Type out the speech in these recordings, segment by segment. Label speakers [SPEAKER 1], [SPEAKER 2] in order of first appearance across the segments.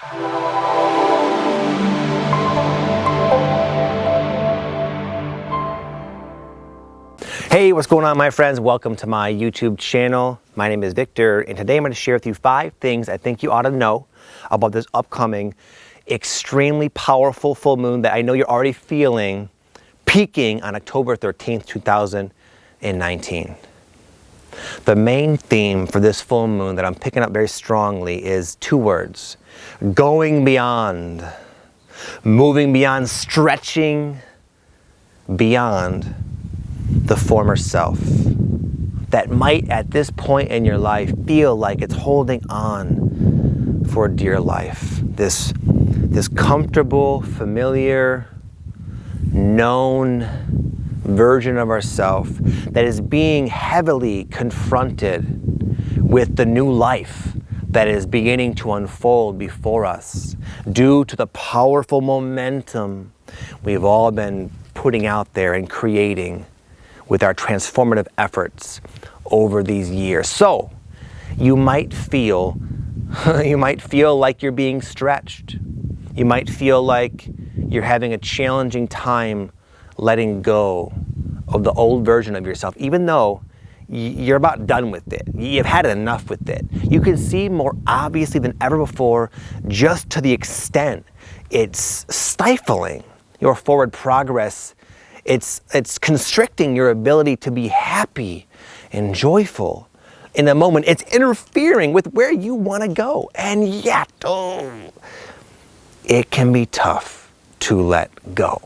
[SPEAKER 1] Hey, what's going on, my friends? Welcome to my YouTube channel. My name is Victor, and today I'm going to share with you 5 things I think you ought to know about this upcoming extremely powerful full moon that I know you're already feeling peaking on October 13th, 2019. The main theme for this full moon that I'm picking up very strongly is 2 words: going beyond, moving beyond, stretching beyond the former self that might at this point in your life feel like it's holding on for dear life. This comfortable, familiar, known version of ourself that is being heavily confronted with the new life that is beginning to unfold before us due to the powerful momentum we've all been putting out there and creating with our transformative efforts over these years. So you might feel like you're being stretched. You might feel like you're having a challenging time letting go of the old version of yourself, even though you're about done with it. You've had enough with it. You can see more obviously than ever before just to the extent it's stifling your forward progress. It's constricting your ability to be happy and joyful in the moment. It's interfering with where you want to go. And yet, it can be tough to let go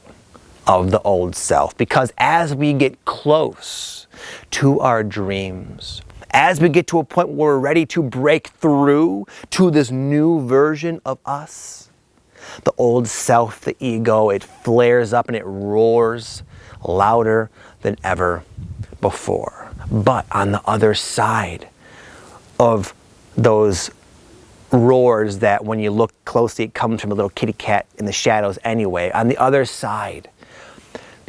[SPEAKER 1] of the old self, because as we get close to our dreams, as we get to a point where we're ready to break through to this new version of us, the old self, the ego, it flares up and it roars louder than ever before. But on the other side of those roars that when you look closely, it comes from a little kitty cat in the shadows anyway. On the other side,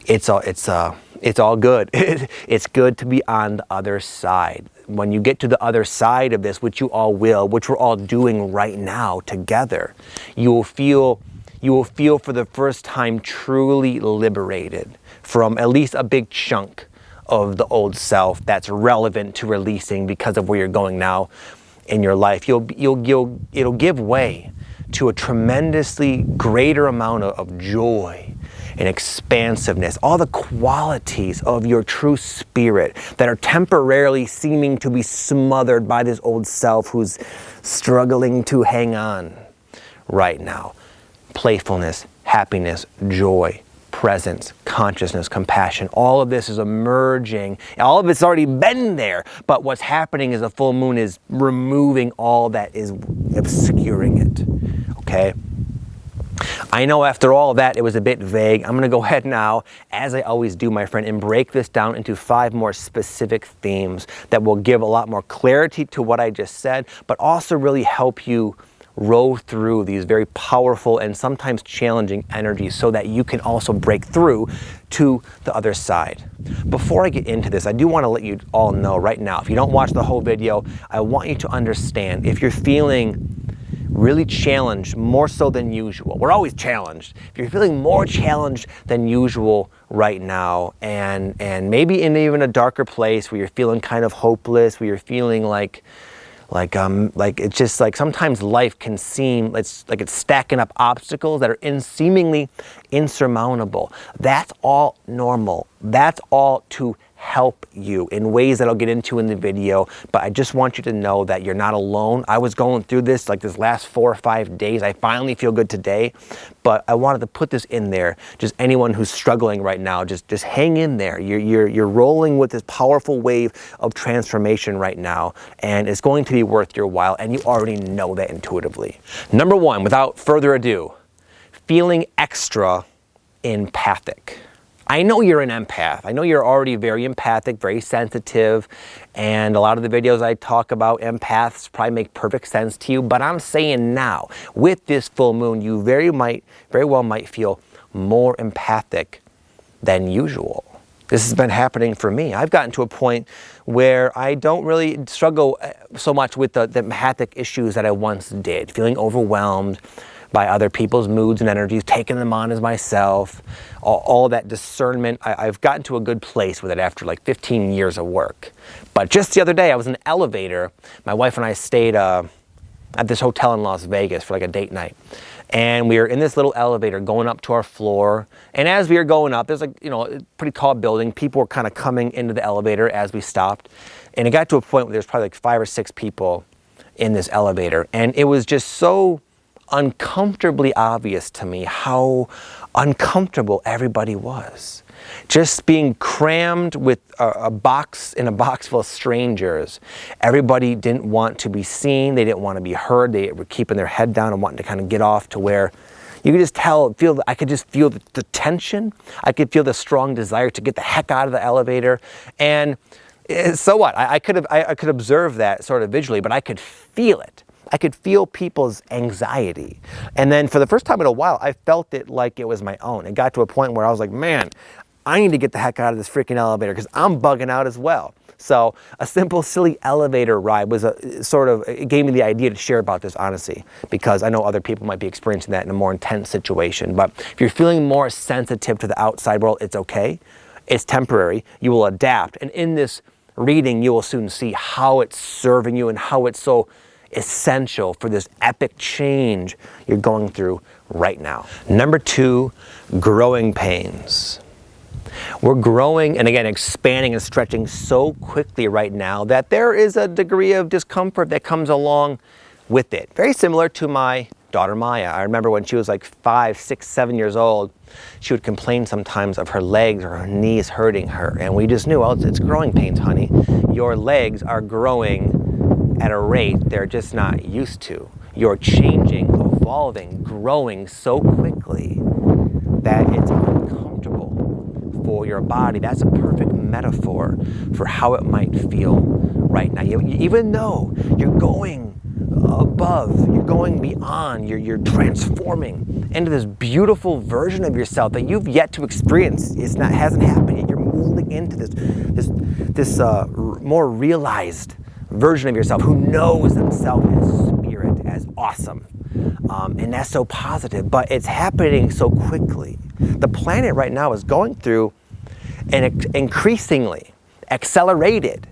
[SPEAKER 1] it's all good. It's good to be on the other side. When you get to the other side of this, which you all will, which we're all doing right now together, you will feel for the first time truly liberated from at least a big chunk of the old self that's relevant to releasing because of where you're going now in your life. It'll give way to a tremendously greater amount of joy and expansiveness, all the qualities of your true spirit that are temporarily seeming to be smothered by this old self who's struggling to hang on right now. Playfulness, happiness, joy, presence, consciousness, compassion, all of this is emerging. All of it's already been there, but what's happening is the full moon is removing all that is obscuring it, okay? I know after all that it was a bit vague. I'm going to go ahead now, as I always do, my friend, and break this down into 5 more specific themes that will give a lot more clarity to what I just said, but also really help you row through these very powerful and sometimes challenging energies so that you can also break through to the other side. Before I get into this, I do want to let you all know right now, if you don't watch the whole video, I want you to understand if you're feeling really challenged, more so than usual. We're always challenged. If you're feeling more challenged than usual right now, and maybe in even a darker place where you're feeling kind of hopeless, where you're feeling like it's just like sometimes life can seem it's stacking up obstacles that are seemingly insurmountable. That's all normal. That's all to help you in ways that I'll get into in the video, but I just want you to know that you're not alone. I was going through this this last 4 or 5 days. I finally feel good today, but I wanted to put this in there. Just anyone who's struggling right now, just hang in there. You're rolling with this powerful wave of transformation right now, and it's going to be worth your while, and you already know that intuitively. Number 1, without further ado, feeling extra empathic. I know you're an empath. I know you're already very empathic, very sensitive, and a lot of the videos I talk about empaths probably make perfect sense to you, but I'm saying now, with this full moon, you very well might feel more empathic than usual. This has been happening for me. I've gotten to a point where I don't really struggle so much with the empathic issues that I once did, feeling overwhelmed by other people's moods and energies, taking them on as myself, all that discernment. I've gotten to a good place with it after like 15 years of work. But just the other day, I was in an elevator. My wife and I stayed at this hotel in Las Vegas for like a date night. And we were in this little elevator going up to our floor. And as we were going up, there's a pretty tall building. People were kind of coming into the elevator as we stopped. And it got to a point where there's probably like 5 or 6 people in this elevator. And it was just so uncomfortably obvious to me how uncomfortable everybody was. Just being crammed with a box full of strangers. Everybody didn't want to be seen. They didn't want to be heard. They were keeping their head down and wanting to kind of get off to where you could just I could just feel the tension. I could feel the strong desire to get the heck out of the elevator. And so what? I could observe that sort of visually, but I could feel it. I could feel people's anxiety. And then for the first time in a while, I felt it like it was my own. It got to a point where I was like, man, I need to get the heck out of this freaking elevator because I'm bugging out as well. So a simple, silly elevator ride was it gave me the idea to share about this honestly, because I know other people might be experiencing that in a more intense situation. But if you're feeling more sensitive to the outside world, it's okay. It's temporary. You will adapt. And in this reading, you will soon see how it's serving you and how it's so essential for this epic change you're going through right now. Number 2, growing pains. We're growing and again expanding and stretching so quickly right now that there is a degree of discomfort that comes along with it. Very similar to my daughter Maya. I remember when she was like 5, 6, 7 years old, she would complain sometimes of her legs or her knees hurting her. And we just knew, well, it's growing pains, honey. Your legs are growing at a rate they're just not used to. You're changing, evolving, growing so quickly that it's uncomfortable for your body. That's a perfect metaphor for how it might feel right now. Even though you're going above, you're going beyond, you're transforming into this beautiful version of yourself that you've yet to experience. Hasn't happened yet. You're molding into this more realized version of yourself who knows themselves in spirit as awesome. And that's so positive, but it's happening so quickly. The planet right now is going through an increasingly accelerated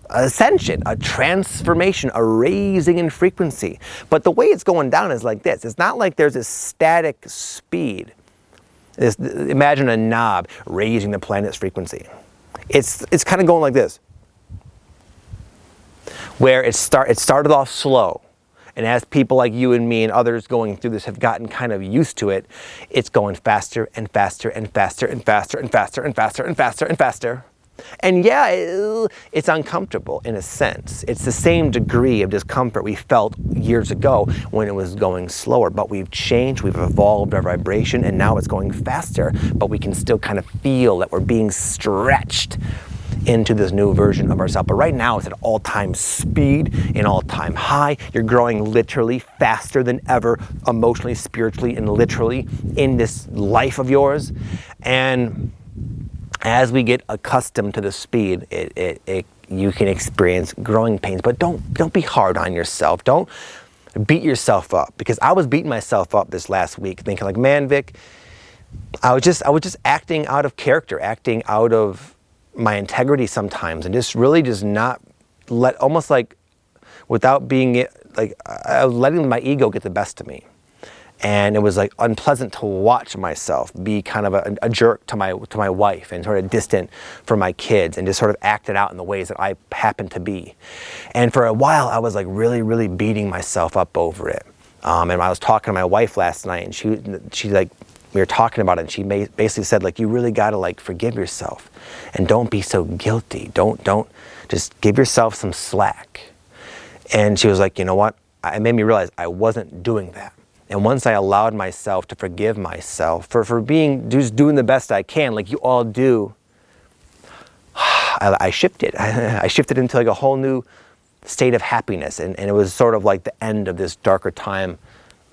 [SPEAKER 1] ascension, a transformation, a raising in frequency. But the way it's going down is like this. It's not like there's this static speed. Imagine a knob raising the planet's frequency. It's kind of going like this, where it started off slow. And as people like you and me and others going through this have gotten kind of used to it, it's going faster and faster and faster and faster and faster and faster and faster and faster. And yeah, it's uncomfortable in a sense. It's the same degree of discomfort we felt years ago when it was going slower. But we've changed, we've evolved our vibration, and now it's going faster. But we can still kind of feel that we're being stretched into this new version of ourselves. But right now it's at all-time speed, an all-time high. You're growing literally faster than ever, emotionally, spiritually, and literally in this life of yours. And as we get accustomed to the speed, you can experience growing pains. But don't be hard on yourself. Don't beat yourself up, because I was beating myself up this last week, thinking like, man, Vic, I was just acting out of character, acting out of my integrity sometimes, and just not almost like without being like I was letting my ego get the best of me. And it was like unpleasant to watch myself be kind of a jerk to my wife and sort of distant for my kids, and just sort of acted out in the ways that I happen to be. And for a while I was like really, really beating myself up over it. And I was talking to my wife last night, and she like, we were talking about it, and she basically said, like, you really got to like forgive yourself and don't be so guilty. Don't just give yourself some slack. And she was like, you know what? It made me realize I wasn't doing that. And once I allowed myself to forgive myself for being just doing the best I can, like you all do, I shifted. I shifted into like a whole new state of happiness, and it was sort of like the end of this darker time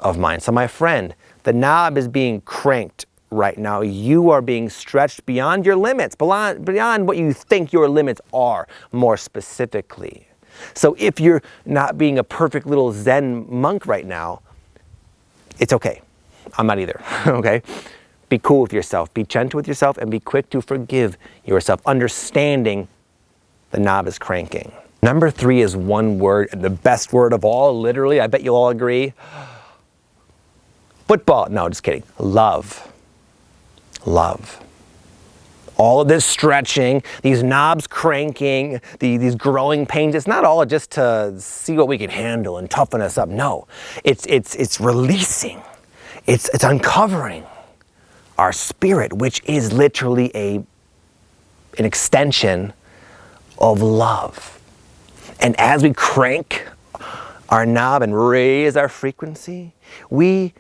[SPEAKER 1] of mine. So my friend, the knob is being cranked right now. You are being stretched beyond your limits, beyond what you think your limits are, more specifically. So if you're not being a perfect little Zen monk right now, it's okay. I'm not either, okay? Be cool with yourself, be gentle with yourself, and be quick to forgive yourself, understanding the knob is cranking. Number 3 is one word, and the best word of all, literally, I bet you'll all agree. Football. No, just kidding. Love. Love. All of this stretching, these knobs cranking, these growing pains, it's not all just to see what we can handle and toughen us up. No, it's releasing. It's uncovering our spirit, which is literally an extension of love. And as we crank our knob and raise our frequency, we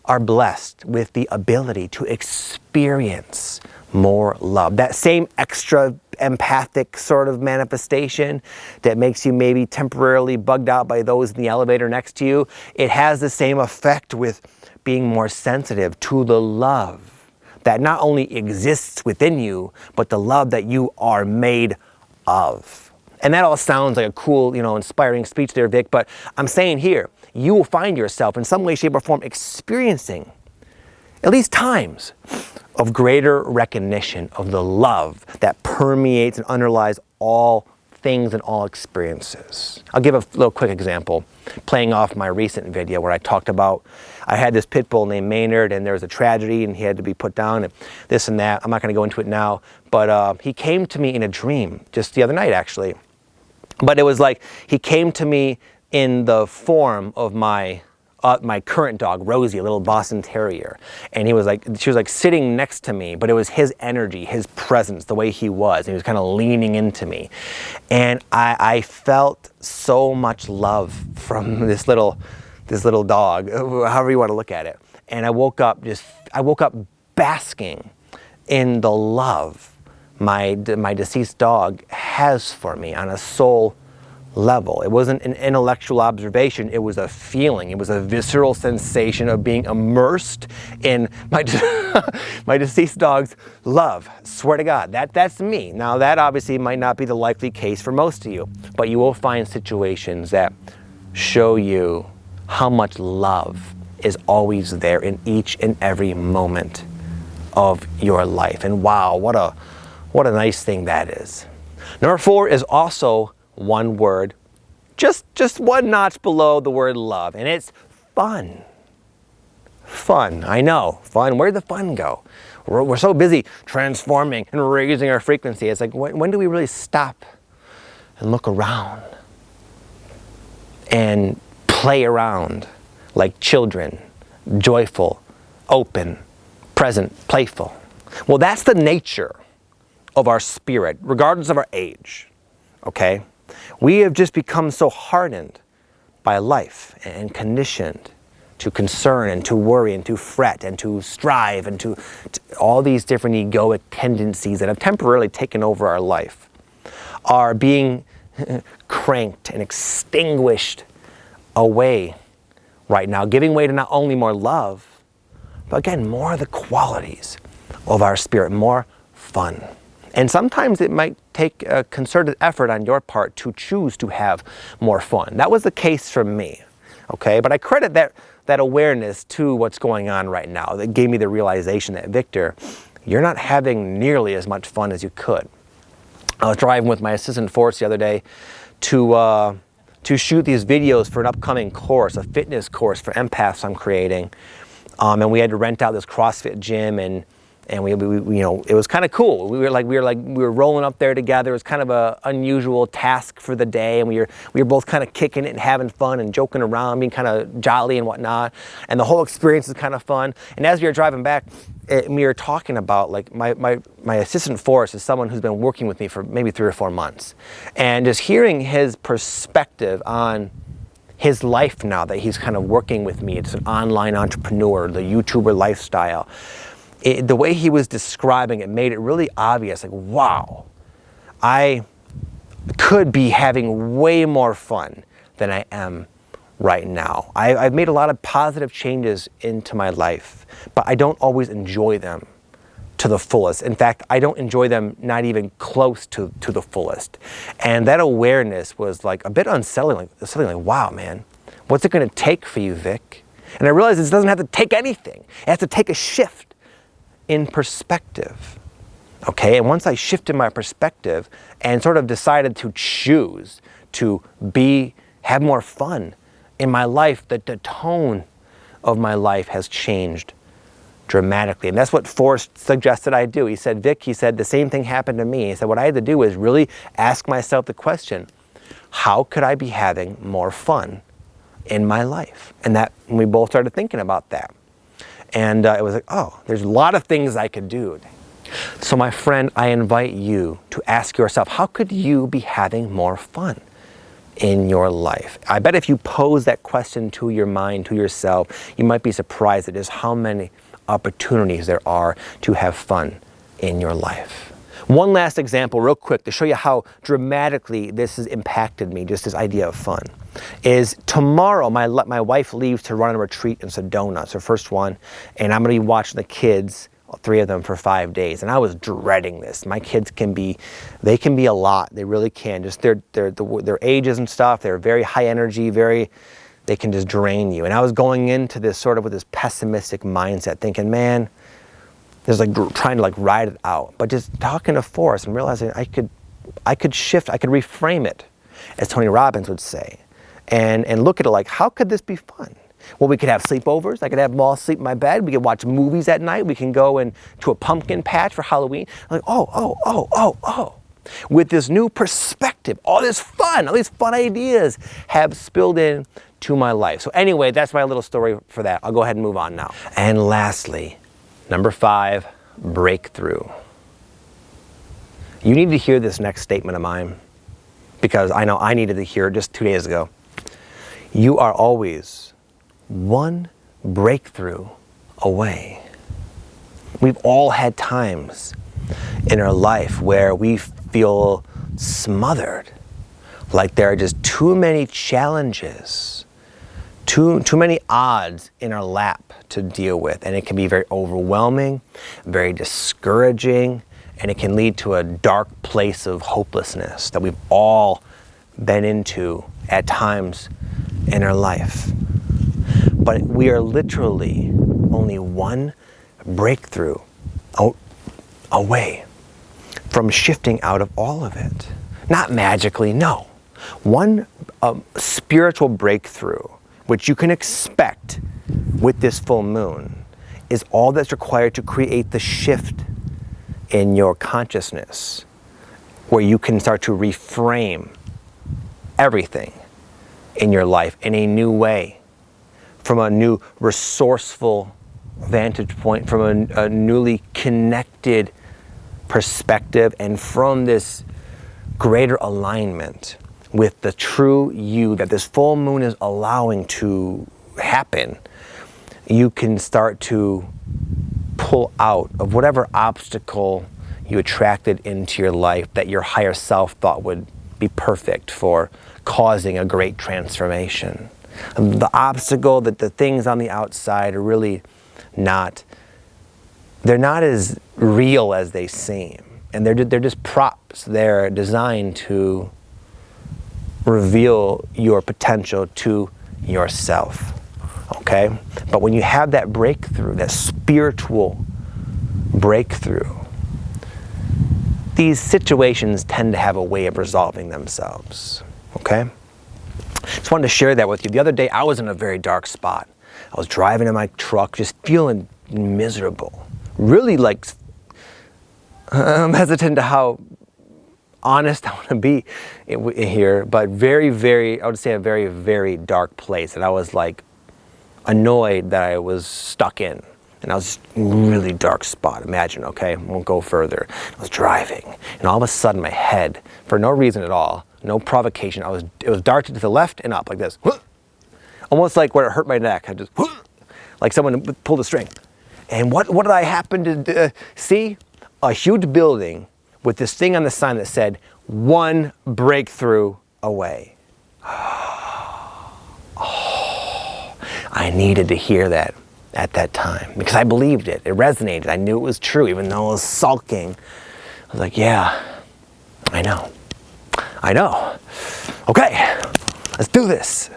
[SPEAKER 1] are blessed with the ability to experience more love. That same extra empathic sort of manifestation that makes you maybe temporarily bugged out by those in the elevator next to you, it has the same effect with being more sensitive to the love that not only exists within you, but the love that you are made of. And that all sounds like a cool, inspiring speech there, Vic, but I'm saying here, you will find yourself in some way, shape, or form experiencing at least times of greater recognition of the love that permeates and underlies all things and all experiences. I'll give a little quick example, playing off my recent video where I talked about I had this pit bull named Maynard, and there was a tragedy and he had to be put down and this and that. I'm not going to go into it now, but he came to me in a dream just the other night, actually. But it was like he came to me in the form of my current dog, Rosie, a little Boston Terrier. And she was like sitting next to me, but it was his energy, his presence, the way he was. And he was kind of leaning into me. And I felt so much love from this little dog, however you want to look at it. And I woke up basking in the love my deceased dog has for me on a soul level. It wasn't an intellectual observation, it was a feeling. It was a visceral sensation of being immersed in my deceased dog's love. Swear to God, that's me. Now that obviously might not be the likely case for most of you, but you will find situations that show you how much love is always there in each and every moment of your life. And wow, what a nice thing that is. Number 4 is also one word, just one notch below the word love, and it's fun. Fun, I know, fun. Where'd the fun go? We're so busy transforming and raising our frequency. It's like, when do we really stop and look around and play around like children, joyful, open, present, playful? Well, that's the nature of our spirit, regardless of our age, okay? We have just become so hardened by life and conditioned to concern and to worry and to fret and to strive and to all these different egoic tendencies that have temporarily taken over our life are being cranked and extinguished away right now, giving way to not only more love, but again, more of the qualities of our spirit, more fun. And sometimes it might take a concerted effort on your part to choose to have more fun. That was the case for me, okay? But I credit that awareness to what's going on right now. That gave me the realization that, Victor, you're not having nearly as much fun as you could. I was driving with my assistant Forrest the other day to shoot these videos for an upcoming course, a fitness course for empaths I'm creating. And we had to rent out this CrossFit gym, and we it was kind of cool. We were rolling up there together. It was kind of a unusual task for the day, and we were both kind of kicking it and having fun and joking around, being kind of jolly and whatnot. And the whole experience was kind of fun. And as we were driving back, we were talking about, like, my assistant Forrest is someone who's been working with me for maybe 3 or 4 months, and just hearing his perspective on his life now that he's kind of working with me. It's an online entrepreneur, the YouTuber lifestyle. The way he was describing it made it really obvious, like, wow, I could be having way more fun than I am right now. I've made a lot of positive changes into my life, but I don't always enjoy them to the fullest. In fact, I don't enjoy them not even close to the fullest. And that awareness was like a bit unsettling, like, wow, man, what's it gonna take for you, Vic? And I realized this doesn't have to take anything. It has to take a shift in perspective. Okay, and once I shifted my perspective and sort of decided to choose to have more fun in my life, that the tone of my life has changed dramatically. And that's what Forrest suggested I do. He said, Vic, the same thing happened to me. He said, what I had to do is really ask myself the question, how could I be having more fun in my life? And we both started thinking about that. And it was like, oh, there's a lot of things I could do. So my friend, I invite you to ask yourself, how could you be having more fun in your life? I bet if you pose that question to your mind, to yourself, you might be surprised at just how many opportunities there are to have fun in your life. One last example real quick to show you how dramatically this has impacted me, just this idea of fun, is tomorrow my wife leaves to run a retreat in Sedona. It's her first one, and I'm going to be watching the kids, 3 of them, for 5 days. And I was dreading this. My kids can be a lot. They really can. Just their ages and stuff, they're very high energy, they can just drain you. And I was going into this sort of with this pessimistic mindset, thinking, man, there's like trying to like ride it out. But just talking to Forrest and realizing I could shift, I could reframe it, as Tony Robbins would say, and look at it like, how could this be fun? Well, we could have sleepovers. I could have them all sleep in my bed. We could watch movies at night. We can go to a pumpkin patch for Halloween. Like, oh. With this new perspective, all these fun ideas have spilled in to my life. So anyway, that's my little story for that. I'll go ahead and move on now. And lastly, number 5, breakthrough. You need to hear this next statement of mine, because I know I needed to hear it just 2 days ago. You are always one breakthrough away. We've all had times in our life where we feel smothered, like there are just too many challenges, too many odds in our lap to deal with, and it can be very overwhelming, very discouraging, and it can lead to a dark place of hopelessness that we've all been into at times in our life. But we are literally only one breakthrough away from shifting out of all of it. Not magically, no. One spiritual breakthrough, which you can expect with this full moon, is all that's required to create the shift in your consciousness, where you can start to reframe everything in your life in a new way, from a new resourceful vantage point, from a newly connected perspective, and from this greater alignment with the true you that this full moon is allowing to happen. You can start to pull out of whatever obstacle you attracted into your life that your higher self thought would be perfect for causing a great transformation. The obstacle, that the things on the outside are really they're not as real as they seem. And they're just props. They're designed to reveal your potential to yourself. Okay? But when you have that breakthrough, that spiritual breakthrough, these situations tend to have a way of resolving themselves. Okay? Just wanted to share that with you. The other day, I was in a very dark spot. I was driving in my truck, just feeling miserable. Really, like, I'm hesitant to how honest I want to be here, but I would say a very, very dark place. And I was like annoyed that I was stuck in. And I was just really dark spot. Imagine, okay? Won't go further. I was driving, and all of a sudden my head, for no reason at all, no provocation, it was darted to the left and up like this. Almost like where it hurt my neck. I just, like someone pulled a string. And what did I happen to see? A huge building with this thing on the sign that said, "One breakthrough away." I needed to hear that at that time because I believed it. It resonated. I knew it was true, even though I was sulking. I was like, yeah, I know. Okay, let's do this.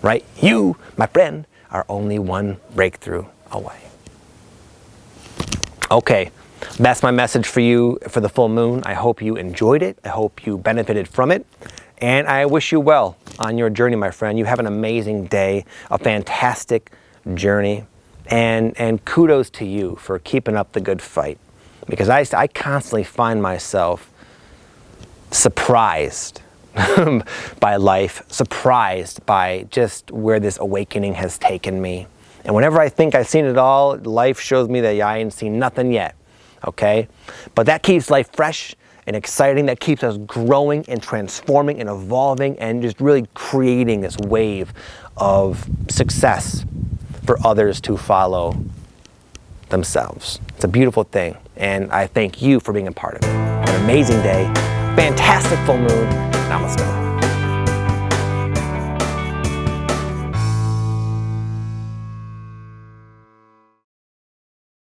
[SPEAKER 1] Right? You, my friend, are only one breakthrough away. Okay, that's my message for you for the full moon. I hope you enjoyed it. I hope you benefited from it. And I wish you well on your journey, my friend. You have an amazing day, a fantastic journey. And kudos to you for keeping up the good fight. Because I constantly find myself surprised by life, surprised by just where this awakening has taken me. And whenever I think I've seen it all, life shows me that I ain't seen nothing yet, okay? But that keeps life fresh and exciting. That keeps us growing and transforming and evolving and just really creating this wave of success for others to follow themselves. It's a beautiful thing, and I thank you for being a part of it. Have an amazing day, fantastic full moon. Namaste.